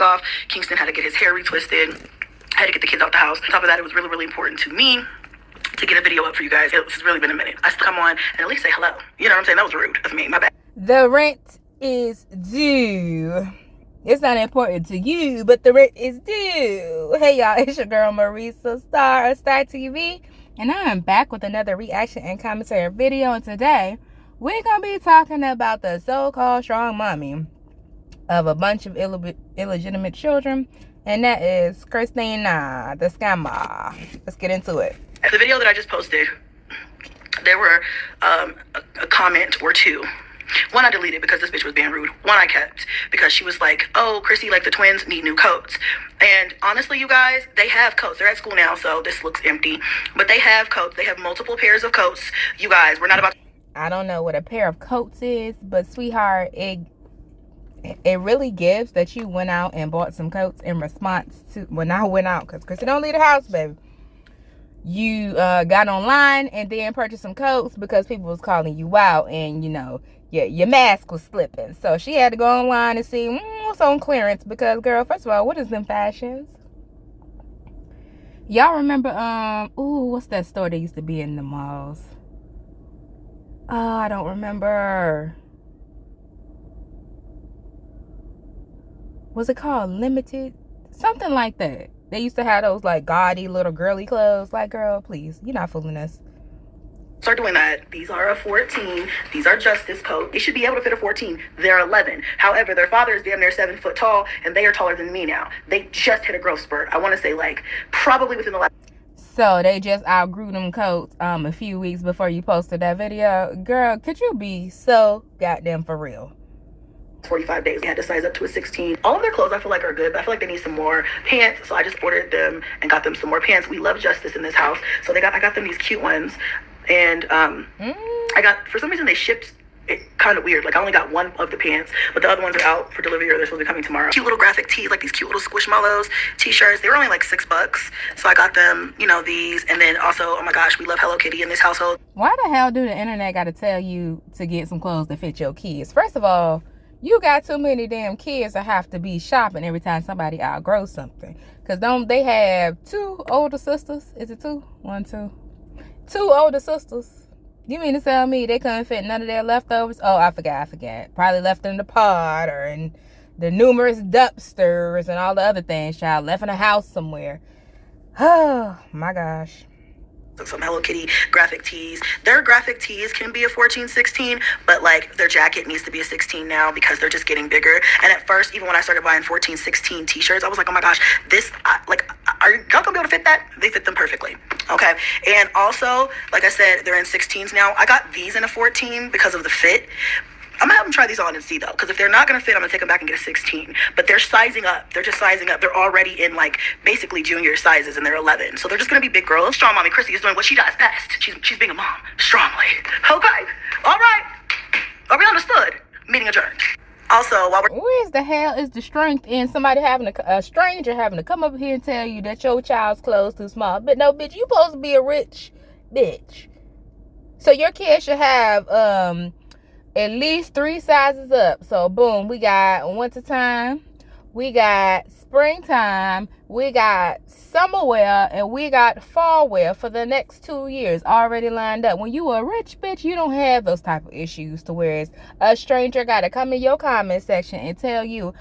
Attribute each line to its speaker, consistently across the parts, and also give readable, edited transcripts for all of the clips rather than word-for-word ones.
Speaker 1: off. Kingston had to get his hair retwisted. I had to get the kids out the house. On top of that, it was really, really important to me to get a video up for you guys. It's really been a minute. I still come on and at least say hello. You know what I'm saying? That was rude of me. My bad.
Speaker 2: The rent is due. It's not important to you, but the rent is due. Hey, y'all. It's your girl, Marissa, star of Star TV. And I am back with another reaction and commentary video. And today, we're going to be talking about the so-called strong mommy of a bunch of illegitimate children. And that is Christina, the scammer. Let's get into it.
Speaker 1: The video that I just posted, there were a comment or two. One I deleted because this bitch was being rude. One I kept because she was like, oh, Chrissy, like the twins need new coats. And honestly, you guys, they have coats. They're at school now, so this looks empty. But they have coats. They have multiple pairs of coats. You guys, we're not about...
Speaker 2: I don't know what a pair of coats is, but sweetheart, it really gives that you went out and bought some coats in response to when I went out, because Chrissy don't leave the house, baby. You got online and then purchased some coats because people was calling you out, and you know, your mask was slipping. So she had to go online and see what's on clearance, because girl, first of all, what is them fashions? Y'all remember what's that store that used to be in the malls? Oh, I don't remember. Was it called Limited? Something like that. They used to have those like gaudy little girly clothes. Like, girl, please, you're not fooling us.
Speaker 1: Start doing that. These are a 14. These are justice coat. They should be able to fit a 14. They're 11. However, their father is damn near 7 foot tall, and they are taller than me now. They just hit a growth spurt. I want to say like probably within the last...
Speaker 2: So they just outgrew them coats a few weeks before you posted that video. Girl, could you be so goddamn for real?
Speaker 1: 45 days. They had to size up to a 16. All of their clothes I feel like are good, but I feel like they need some more pants. So I just ordered them and got them some more pants. We love justice in this house. So I got them these cute ones. And for some reason they shipped it kind of weird. Like I only got one of the pants, but the other ones are out for delivery, or they're supposed to be coming tomorrow. Cute little graphic tees, like these cute little Squishmallows t-shirts. They were only like $6. So I got them, you know, these. And then also, oh my gosh, we love Hello Kitty in this household.
Speaker 2: Why the hell do the internet got to tell you to get some clothes that fit your kids? First of all, you got too many damn kids that have to be shopping every time somebody outgrows something. Because don't they have 2 older sisters? Is it 2? 1, 2. 2 older sisters. You mean to tell me they couldn't fit none of their leftovers? Oh, I forgot. Probably left in the pod or in the numerous dumpsters and all the other things, child. Left in a house somewhere. Oh, my gosh.
Speaker 1: Some Hello Kitty graphic tees. Their graphic tees can be a 14, 16, but like their jacket needs to be a 16 now because they're just getting bigger. And at first, even when I started buying 14, 16 t-shirts, I was like, oh my gosh, are y'all gonna be able to fit that? They fit them perfectly. Okay. And also, like I said, they're in 16s now. I got these in a 14 because of the fit. I'm gonna have them try these on and see though, because if they're not gonna fit, I'm gonna take them back and get a 16. But they're sizing up. They're just sizing up. They're already in like basically junior sizes, and they're 11. So they're just gonna be big girls. Strong mommy Chrissy is doing what she does best. She's being a mom strongly. Okay. All right. Are we understood? Meeting adjourned. Also, while we're...
Speaker 2: Where the hell is the strength in somebody a stranger having to come up here and tell you that your child's clothes too small? But no, bitch, you supposed to be a rich bitch. So your kid should have at least 3 sizes up. So boom, we got winter time, we got springtime, we got summer wear, and we got fall wear for the next 2 years already lined up. When you a rich bitch, you don't have those type of issues to where a stranger gotta come in your comment section and tell you,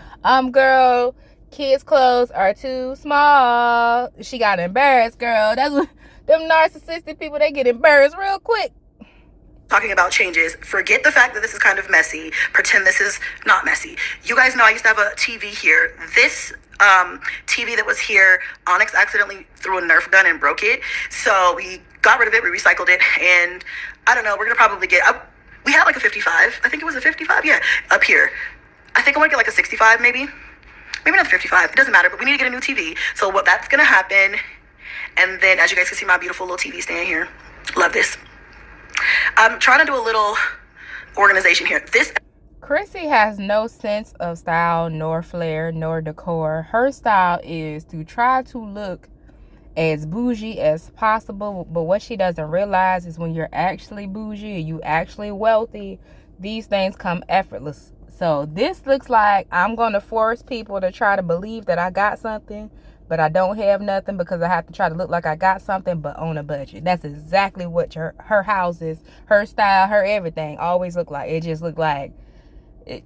Speaker 2: girl, kids' clothes are too small. She got embarrassed, girl. That's what them narcissistic people, they get embarrassed real quick.
Speaker 1: Talking about changes, forget the fact that this is kind of messy. Pretend this is not messy. You guys know I used to have a TV here. This TV that was here, Onyx accidentally threw a Nerf gun and broke it. So we got rid of it, we recycled it, and I don't know, we're gonna probably get up. We had like a 55. I think it was a 55, yeah, up here. I think I want to get like a 65 maybe. Maybe not 55, it doesn't matter, but we need to get a new TV. So what that's gonna happen, and then as you guys can see my beautiful little TV stand here. Love this. I'm trying to do a little organization here.
Speaker 2: Chrissy has no sense of style, nor flair, nor decor. Her style is to try to look as bougie as possible, but what she doesn't realize is when you're actually bougie, you actually wealthy, these things come effortless. So this looks like I'm going to force people to try to believe that I got something, but I don't have nothing because I have to try to look like I got something, but on a budget. That's exactly what her houses, her style, her everything always look like. It just look like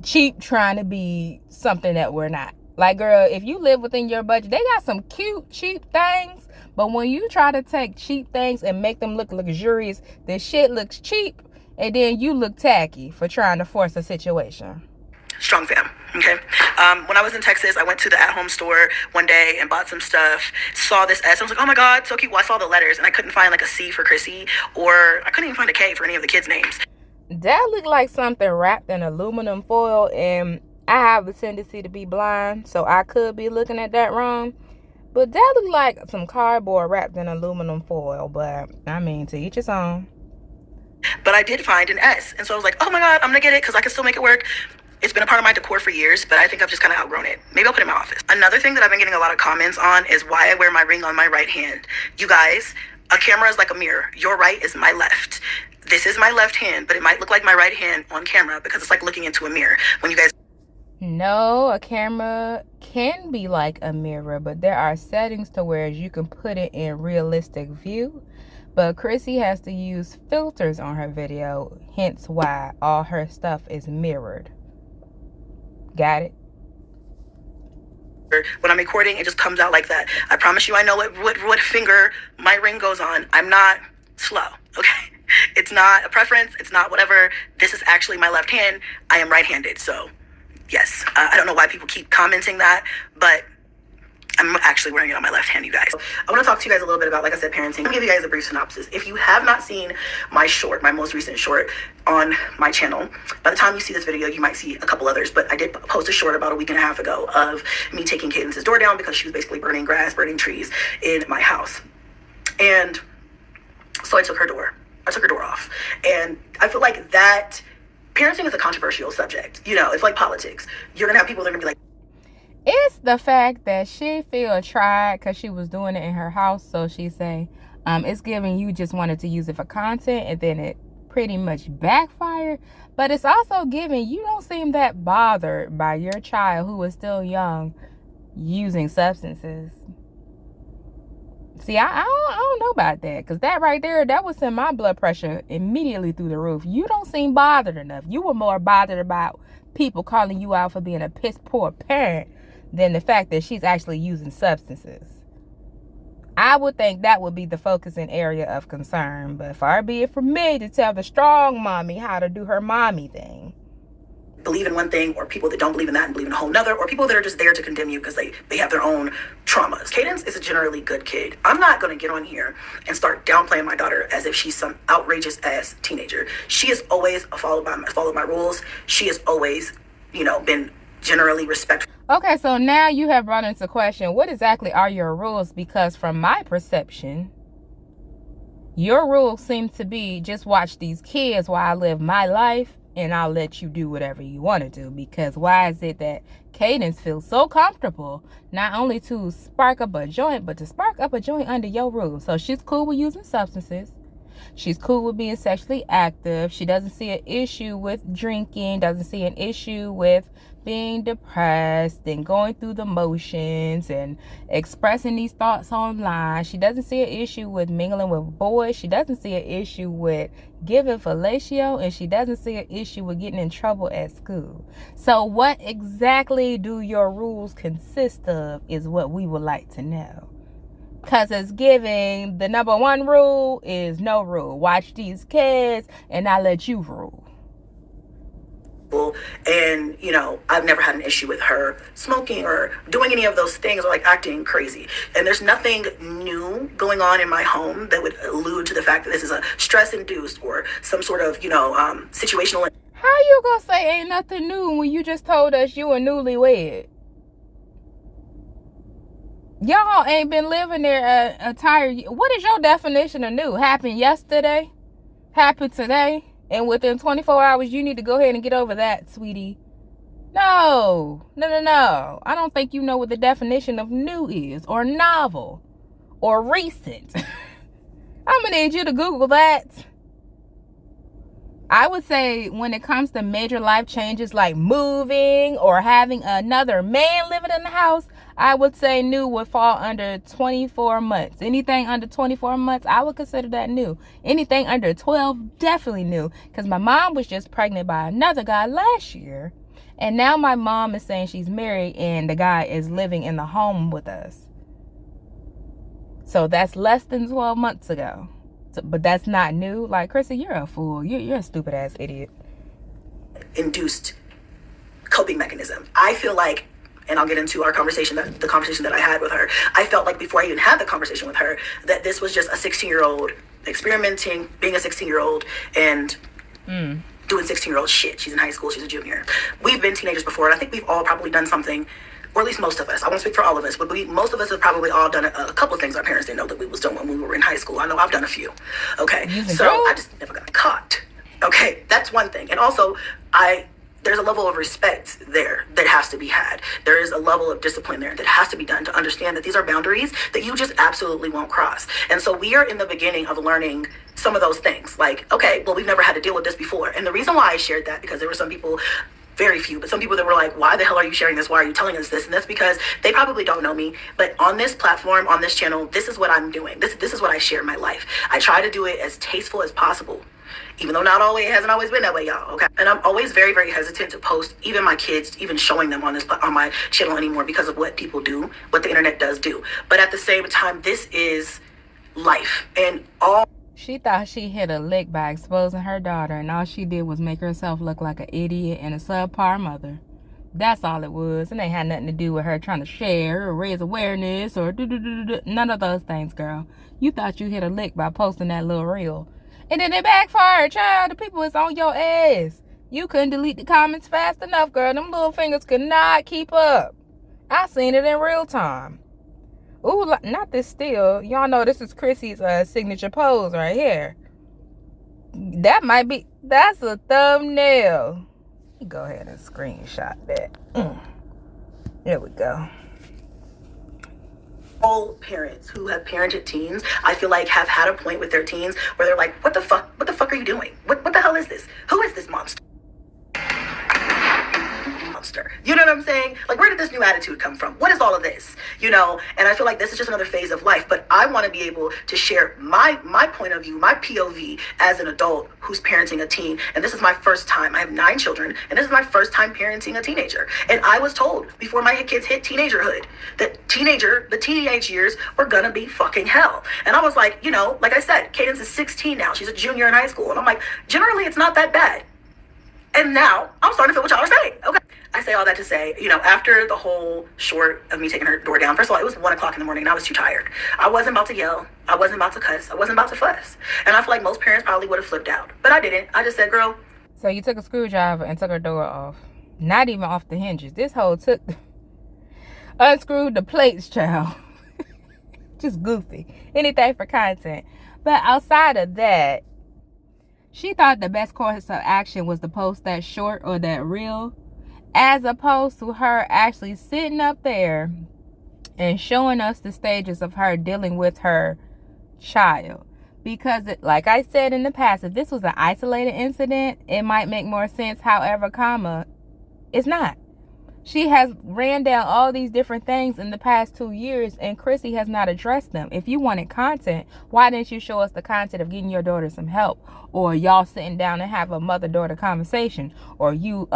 Speaker 2: cheap trying to be something that we're not. Like, girl, if you live within your budget, they got some cute, cheap things. But when you try to take cheap things and make them look luxurious, the shit looks cheap. And then you look tacky for trying to force a situation.
Speaker 1: Strong fam, okay? When I was in Texas, I went to the at-home store one day and bought some stuff. Saw this S. I was like, oh my God, so cute. Well, I saw the letters and I couldn't find like a C for Chrissy, or I couldn't even find a K for any of the kids' names.
Speaker 2: That looked like something wrapped in aluminum foil, and I have a tendency to be blind, so I could be looking at that wrong. But that looked like some cardboard wrapped in aluminum foil. But I mean, to each his own.
Speaker 1: But I did find an S, and so I was like, oh my God, I'm gonna get it because I can still make it work. It's been a part of my decor for years, but I think I've just kind of outgrown it. Maybe I'll put it in my office. Another thing that I've been getting a lot of comments on is why I wear my ring on my right hand. You guys, a camera is like a mirror. Your right is my left. This is my left hand, but it might look like my right hand on camera because it's like looking into a mirror. When you guys...
Speaker 2: No, a camera can be like a mirror, but there are settings to where you can put it in realistic view. But Chrissy has to use filters on her video, hence why all her stuff is mirrored. Got it?
Speaker 1: When I'm recording, it just comes out like that. I promise you I know what finger my ring goes on. I'm not slow, okay? It's not a preference. It's not whatever. This is actually my left hand. I am right-handed, so yes. I don't know why people keep commenting that, but I'm actually wearing it on my left hand, you guys. I want to talk to you guys a little bit about, like I said, parenting. I'm going to give you guys a brief synopsis. If you have not seen my short, my most recent short on my channel, by the time you see this video, you might see a couple others, but I did post a short about a week and a half ago of me taking Cadence's door down because she was basically burning grass, burning trees in my house. And so I took her door off. And I feel like that parenting is a controversial subject. You know, it's like politics. You're going to have people that are going to be like,
Speaker 2: it's the fact that she feel tried because she was doing it in her house. So she say, it's giving you just wanted to use it for content, and then it pretty much backfired. But it's also giving you don't seem that bothered by your child who is still young using substances. See, I don't know about that, because that right there, that would send my blood pressure immediately through the roof. You don't seem bothered enough. You were more bothered about people calling you out for being a piss poor parent than the fact that she's actually using substances. I would think that would be the focusing area of concern, but far be it from me to tell the strong mommy how to do her mommy thing.
Speaker 1: Believe in one thing, or people that don't believe in that and believe in a whole nother, or people that are just there to condemn you because they have their own traumas. Cadence is a generally good kid. I'm not going to get on here and start downplaying my daughter as if she's some outrageous ass teenager. She has always followed my rules. She has always, been generally respectful.
Speaker 2: Okay, so now you have brought into question, what exactly are your rules? Because from my perception, your rules seem to be just watch these kids while I live my life, and I'll let you do whatever you want to do. Because why is it that Cadence feels so comfortable not only to spark up a joint, but to spark up a joint under your rules? So she's cool with using substances. She's cool with being sexually active. She doesn't see an issue with drinking, doesn't see an issue with being depressed and going through the motions and expressing these thoughts online. She doesn't see an issue with mingling with boys. She doesn't see an issue with giving fellatio, and she doesn't see an issue with getting in trouble at school. So what exactly do your rules consist of is what we would like to know. Because it's giving the number one rule is no rule. Watch these kids and I let you rule.
Speaker 1: And, I've never had an issue with her smoking or doing any of those things or like acting crazy. And there's nothing new going on in my home that would allude to the fact that this is a stress-induced or some sort of, situational.
Speaker 2: How you gonna say ain't nothing new when you just told us you were newlywed? Y'all ain't been living there a entire year. What is your definition of new? Happened yesterday? Happened today? And within 24 hours, you need to go ahead and get over that, sweetie. No. I don't think you know what the definition of new is, or novel, or recent. I'm going to need you to Google that. I would say when it comes to major life changes like moving or having another man living in the house, I would say new would fall under 24 months. Anything under 24 months, I would consider that new. Anything under 12, definitely new. Because my mom was just pregnant by another guy last year. And now my mom is saying she's married and the guy is living in the home with us. So that's less than 12 months ago. But that's not new. Like, Chrissy, you're a fool. You're a stupid ass idiot.
Speaker 1: Induced coping mechanism. I feel like, and I'll get into our conversation, the conversation that I had with her. I felt like before I even had the conversation with her, that this was just a 16-year-old experimenting, being a 16-year-old, and doing 16-year-old shit. She's in high school. She's a junior. We've been teenagers before, and I think we've all probably done something, or at least most of us. I won't speak for all of us, but most of us have probably all done a couple of things our parents didn't know that we was doing when we were in high school. I know I've done a few. Okay, so I just never got caught. Okay, that's one thing. And also, there's a level of respect there that has to be had. There is a level of discipline there that has to be done to understand that these are boundaries that you just absolutely won't cross. And so we are in the beginning of learning some of those things. Like, okay, well, we've never had to deal with this before. And the reason why I shared that, because there were some people, very few, but some people that were like, why the hell are you sharing this? Why are you telling us this? And that's because they probably don't know me. But on this platform, on this channel, this is what I'm doing. This is what I share in my life. I try to do it as tasteful as possible, even though not always, it hasn't always been that way, y'all. Okay. And I'm always very, very hesitant to post even my kids, even showing them on my channel anymore because of what people do, what the internet does do. But at the same time, this is life. And
Speaker 2: she thought she hit a lick by exposing her daughter, and all she did was make herself look like an idiot and a subpar mother. That's all it was. And it had nothing to do with her trying to share or raise awareness or none of those things, girl. You thought you hit a lick by posting that little reel. And then it backfired, child. The people is on your ass. You couldn't delete the comments fast enough, girl. Them little fingers could not keep up. I seen it in real time. Ooh, not this still. Y'all know this is Chrissy's signature pose right here. That's a thumbnail. Go ahead and screenshot that. There we go.
Speaker 1: All parents who have parented teens, I feel like, have had a point with their teens where they're like, what the fuck are you doing? What the hell is this? Who is this monster? You know what I'm saying? Like, where did this new attitude come from? What is all of this? You know, and I feel like this is just another phase of life, but I want to be able to share my point of view, my POV as an adult who's parenting a teen. And this is my first time. I have 9 children, and this is my first time parenting a teenager. And I was told before my kids hit teenagerhood that the teenage years were gonna be fucking hell. And I was like, you know, like I said, Cadence is 16 now. She's a junior in high school. And I'm like, generally it's not that bad. And now I'm starting to feel what y'all are saying. Okay. I say all that to say, you know, after the whole short of me taking her door down, first of all, it was 1 o'clock in the morning and I was too tired. I wasn't about to yell. I wasn't about to cuss. I wasn't about to fuss. And I feel like most parents probably would have flipped out. But I didn't. I just said, girl.
Speaker 2: So you took a screwdriver and took her door off. Not even off the hinges. This hoe unscrewed the plates, child. Just goofy. Anything for content. But outside of that, she thought the best course of action was to post that short or that reel, as opposed to her actually sitting up there and showing us the stages of her dealing with her child. Because, like I said in the past, if this was an isolated incident, it might make more sense. However, it's not. She has ran down all these different things in the past 2 years, and Chrissy has not addressed them. If you wanted content, why didn't you show us the content of getting your daughter some help, or y'all sitting down and have a mother-daughter conversation, or you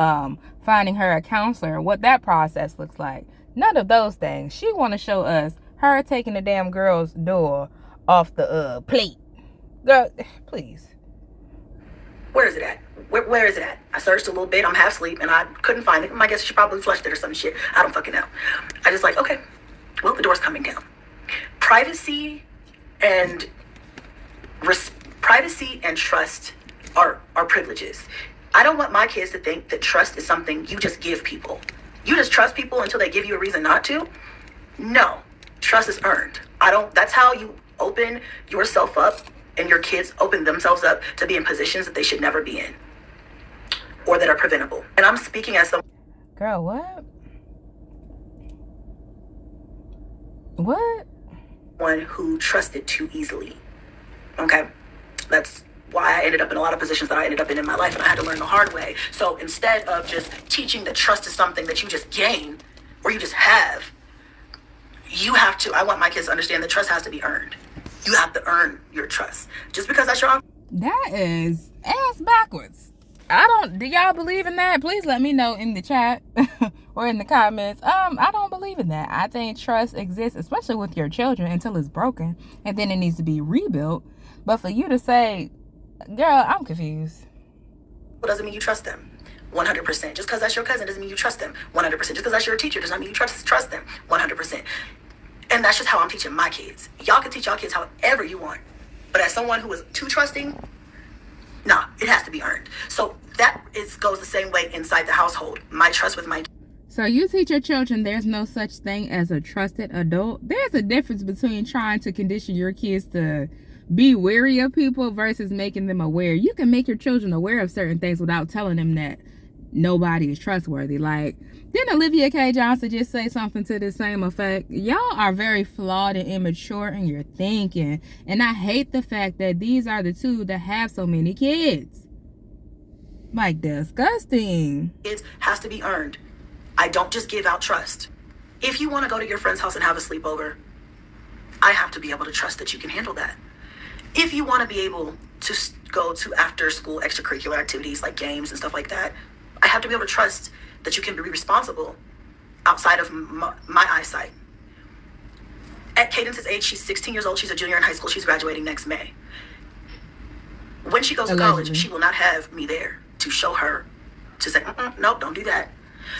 Speaker 2: finding her a counselor, and what that process looks like? None of those things. She want to show us her taking the damn girl's door off the plate. Girl, please.
Speaker 1: Where is it at? Where is it at? I searched a little bit. I'm half asleep and I couldn't find it. I guess she probably flushed it or some shit. I don't fucking know. I just like, okay, well, the door's coming down. Privacy and trust are privileges. I don't want my kids to think that trust is something you just give people. You just trust people until they give you a reason not to. No, trust is earned. That's how you open yourself up and your kids open themselves up to be in positions that they should never be in, or that are preventable. And I'm speaking as someone.
Speaker 2: Girl, what? What?
Speaker 1: One who trusted too easily. Okay, that's why I ended up in a lot of positions that I ended up in my life, and I had to learn the hard way. So instead of just teaching that trust is something that you just gain or you just have, you have to, I want my kids to understand that trust has to be earned. You have to earn your trust. Just because that's your
Speaker 2: That is ass backwards. Do y'all believe in that? Please let me know in the chat or in the comments. I don't believe in that. I think trust exists, especially with your children, until it's broken, and then it needs to be rebuilt. But for you to say, girl, I'm confused.
Speaker 1: doesn't mean you trust them 100%. Just because that's your cousin doesn't mean you trust them 100%. Just because that's your teacher does not mean you trust them 100%. And that's just how I'm teaching my kids. Y'all can teach y'all kids however you want. But as someone who is too trusting, nah, it has to be earned. So that goes the same way inside the household. My trust with my.
Speaker 2: So you teach your children there's no such thing as a trusted adult. There's a difference between trying to condition your kids to be wary of people versus making them aware. You can make your children aware of certain things without telling them that nobody is trustworthy. Like, didn't Olivia K. Johnson just say something to the same effect? Y'all are very flawed and immature in your thinking. And I hate the fact that these are the two that have so many kids. Like, disgusting.
Speaker 1: It has to be earned. I don't just give out trust. If you want to go to your friend's house and have a sleepover, I have to be able to trust that you can handle that. If you want to be able to go to after school extracurricular activities like games and stuff like that, I have to be able to trust that you can be responsible outside of my eyesight. At Cadence's age, she's 16 years old. She's a junior in high school. She's graduating next May. When she goes to college, she will not have me there to show her, to say, nope, don't do that.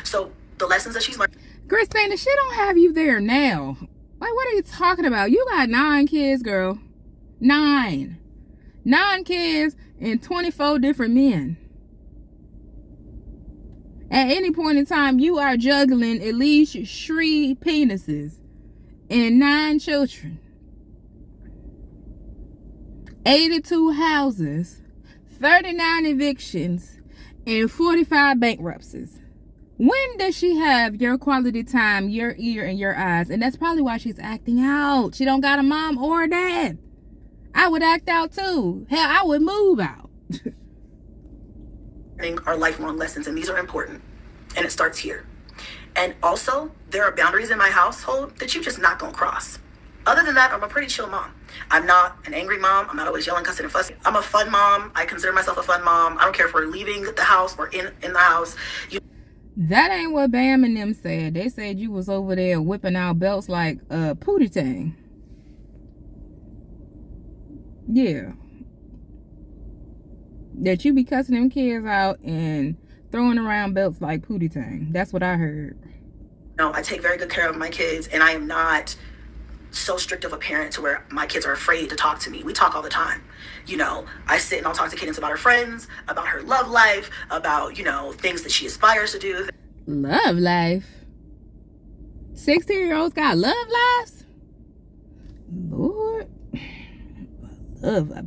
Speaker 1: So the lessons that she's learned.
Speaker 2: Christina, she don't have you there now. Like, what are you talking about? You got 9 kids, girl. 9 kids and 24 different men. At any point in time, you are juggling at least 3 penises and 9 children. 82 houses, 39 evictions, and 45 bankruptcies. When does she have your quality time, your ear, and your eyes? And that's probably why she's acting out. She don't got a mom or a dad. I would act out too. Hell, I would move out.
Speaker 1: Are lifelong lessons, and these are important, and it starts here. And also, there are boundaries in my household that you're just not gonna cross. Other than that, I'm a pretty chill mom. I'm not an angry mom. I'm not always yelling, cussing, and fussing. I'm a fun mom. I consider myself a fun mom. I don't care if we're leaving the house or in the house.
Speaker 2: That ain't what Bam and them said. They said you was over there whipping out belts like Pootie Tang. Yeah. That you be cussing them kids out and throwing around belts like Pootie Tang. That's what I heard.
Speaker 1: No, I take very good care of my kids, and I am not so strict of a parent to where my kids are afraid to talk to me. We talk all the time. You know, I sit and I'll talk to Cadence about her friends, about her love life, about, you know, things that she aspires to do.
Speaker 2: Love life? 16-year-olds got love lives? Lord. Love life.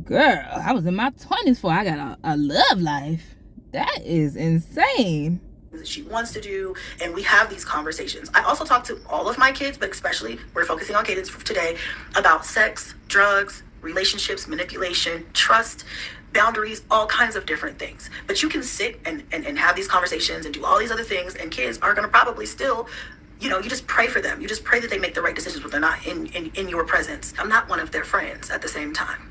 Speaker 2: Girl, I was in my 20s before I got a love life. That is insane.
Speaker 1: That she wants to do, and we have these conversations. I also talk to all of my kids, but especially we're focusing on Cadence today, about sex, drugs, relationships, manipulation, trust, boundaries, all kinds of different things. But you can sit and have these conversations and do all these other things, and kids are going to probably still, you know, you just pray for them. You just pray that they make the right decisions when they're not in your presence. I'm not one of their friends at the same time.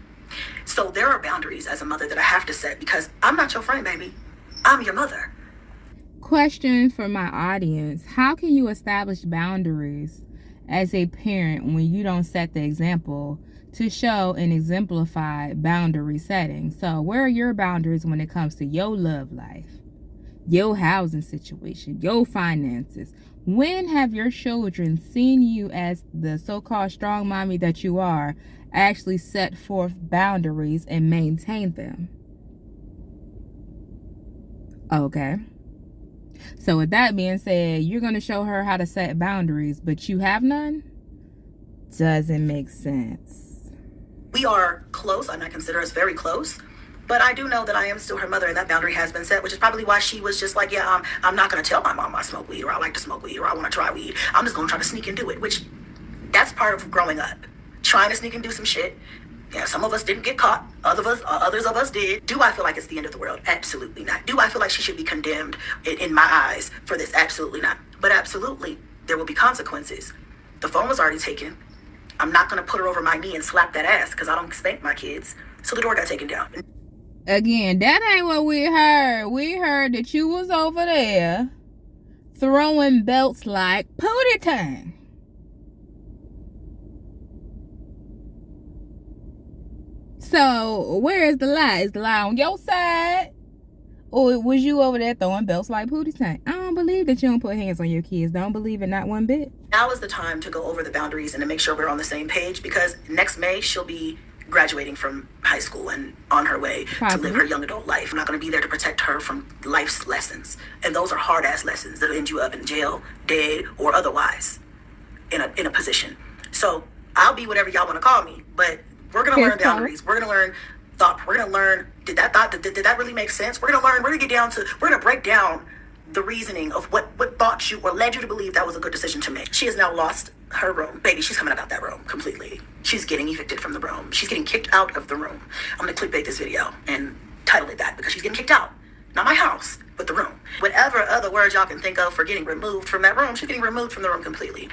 Speaker 1: So there are boundaries as a mother that I have to set, because I'm not your friend, baby. I'm your mother.
Speaker 2: Question for my audience. How can you establish boundaries as a parent when you don't set the example to show and exemplify boundary setting? So where are your boundaries when it comes to your love life, your housing situation, your finances? When have your children seen you as the so-called strong mommy that you are actually set forth boundaries and maintain them? Okay. So with that being said, you're going to show her how to set boundaries, but you have none? Doesn't make sense.
Speaker 1: We are close. I consider us very close. But I do know that I am still her mother, and that boundary has been set, which is probably why she was just like, yeah, I'm not going to tell my mom I smoke weed, or I like to smoke weed, or I want to try weed. I'm just going to try to sneak and do it, which that's part of growing up. Trying to sneak and do some shit Yeah, some of us didn't get caught. Others of us did. Do I feel like it's the end of the world? Absolutely not. Do I feel like she should be condemned in my eyes for this? Absolutely not. But absolutely, there will be consequences. The phone was already taken. I'm not going to put her over my knee and slap that ass because I don't spank my kids. So the door got taken down.
Speaker 2: Again, that ain't what we heard. We heard that you was over there throwing belts like pootie tang. So, where is the lie? Is the lie on your side? Or was you over there throwing belts like pootie tang? I don't believe that you don't put hands on your kids. Don't believe it, not one bit.
Speaker 1: Now is the time to go over the boundaries and to make sure we're on the same page, because next May she'll be graduating from high school and on her way to live her young adult life. I'm not going to be there to protect her from life's lessons. And those are hard-ass lessons that'll end you up in jail, dead, or otherwise in a position. So I'll be whatever y'all want to call me, but we're going to learn boundaries. We're going to learn thought. We're going to learn, did that really make sense? We're going to learn, we're going to break down the reasoning of what thought you or led you to believe that was a good decision to make. She has now lost her room. Baby, she's coming out that room completely. She's getting evicted from the room. She's getting kicked out of the room. I'm going to clickbait this video and title it that, because she's getting kicked out. Not my house, but the room. Whatever other words y'all can think of for getting removed from that room, she's getting removed from the room completely.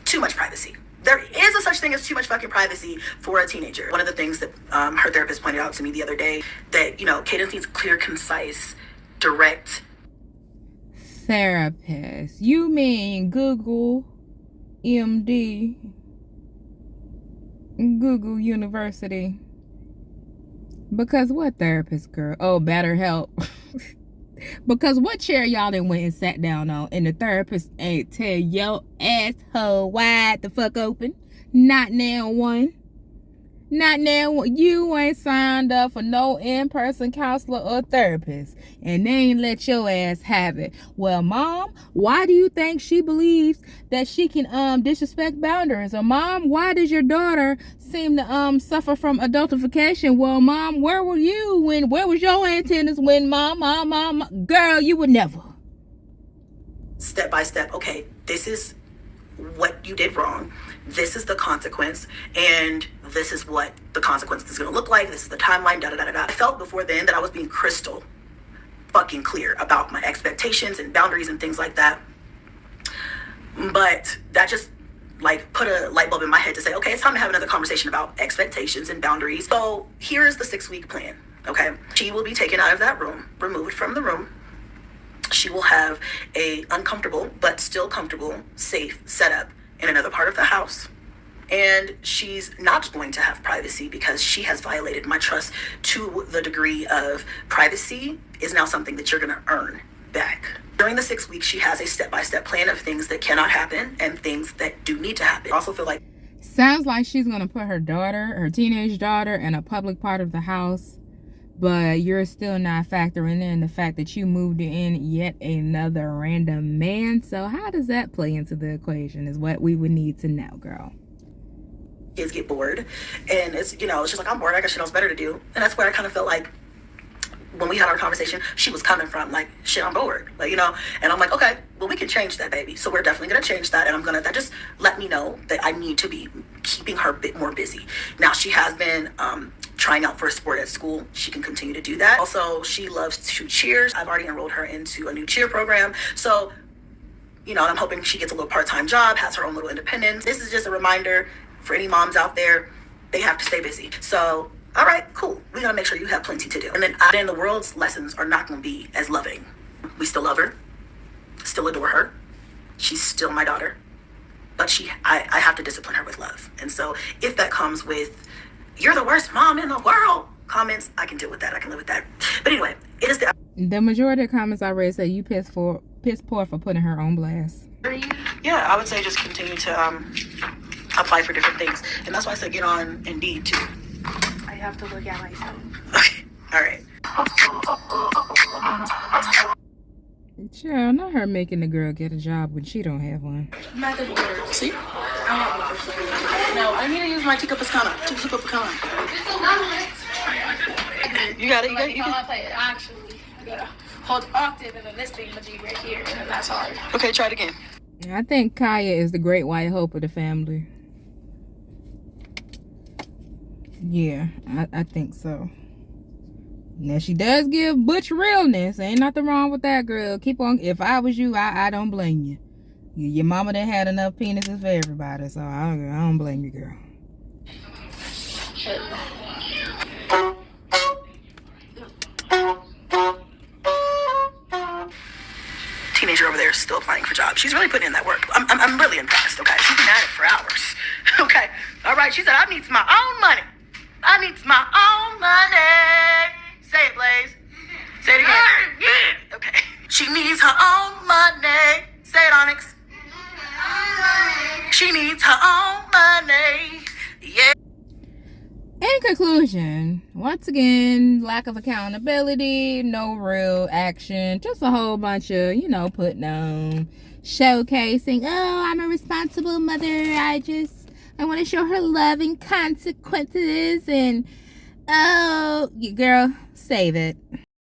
Speaker 1: Too much privacy. There is a such thing as too much fucking privacy for a teenager. One of the things that her therapist pointed out to me the other day, that, cadence needs clear, concise, direct.
Speaker 2: Therapist. You mean Google MD, Google University? Because what therapist, girl? Oh, BetterHelp. Because what chair y'all done went and sat down on and the therapist ain't tell your asshole wide the fuck open? Not now one. Not now one. You ain't signed up for no in-person counselor or therapist, and they ain't let your ass have it. Well, Mom, why do you think she believes that she can disrespect boundaries? Or Mom, why does your daughter seem to suffer from adultification? Well, Mom, where were you where was your antennas when Mom, girl, you would never.
Speaker 1: Step by step, okay, this is what you did wrong. This is the consequence, and this is what the consequence is going to look like. This is the timeline, I felt before then that I was being crystal fucking clear about my expectations and boundaries and things like that. But that just put a light bulb in my head to say, okay, it's time to have another conversation about expectations and boundaries. So here's the 6-week plan, okay? She will be taken out of that room, removed from the room. She will have a uncomfortable but still comfortable, safe setup in another part of the house. And she's not going to have privacy because she has violated my trust to the degree of privacy is now something that you're going to earn back. During the 6 weeks, she has a step-by-step plan of things that cannot happen and things that do need to happen. I also feel like...
Speaker 2: Sounds like she's going to put her teenage daughter, in a public part of the house. But you're still not factoring in the fact that you moved in yet another random man. So how does that play into the equation is what we would need to know, girl.
Speaker 1: Kids get bored. And it's just like, I'm bored. I got shit else better to do. And that's where I kind of felt like when we had our conversation, she was coming from like, shit, I'm bored. And I'm like, okay, well, we can change that, baby. So we're definitely going to change that. And that just let me know that I need to be keeping her a bit more busy. Now, she has been... trying out for a sport at school. She can continue to do that. Also, she loves to cheer. I've already enrolled her into a new cheer program. So, I'm hoping she gets a little part-time job, has her own little independence. This is just a reminder for any moms out there, they have to stay busy. So, all right, cool. We gotta make sure you have plenty to do. And then the world's lessons are not gonna be as loving. We still love her, still adore her. She's still my daughter, but I have to discipline her with love. And so if that comes with, you're the worst mom in the world comments, I can deal with that. I can live with that. But anyway, it is
Speaker 2: the majority of comments I read say you piss poor for putting her on blast.
Speaker 1: Yeah, I would say just continue to apply for different things. And that's why I said get on Indeed too.
Speaker 3: I have to look at myself.
Speaker 1: Okay, all right.
Speaker 2: Child, not her making the girl get a job when she don't have one.
Speaker 3: Method work.
Speaker 1: See?
Speaker 3: No, I need to use my Tika Piscana.
Speaker 1: You got it. You
Speaker 3: If I want to play it, actually, I gotta hold octave and then this thing would be right here, and then that's hard.
Speaker 1: Okay, try it again.
Speaker 2: I think Kaya is the great white hope of the family. Yeah, I think so. Now she does give butch realness. Ain't nothing wrong with that, girl. Keep on. If I was you, I don't blame you. Your mama done had enough penises for everybody, so I don't blame you, girl.
Speaker 1: Teenager over there is still applying for jobs. She's really putting in that work. I'm really impressed, okay? She's been at it for hours. Okay. All right. She said, I needs my own money. I needs my own money. Say it, Blaze. Say it again. Okay. She needs her own money. Say it, Onyx. She needs her own money. Yeah.
Speaker 2: In conclusion, once again, lack of accountability, no real action, just a whole bunch of, putting on, showcasing, oh, I'm a responsible mother, I want to show her love and consequences, and, oh, girl, save it.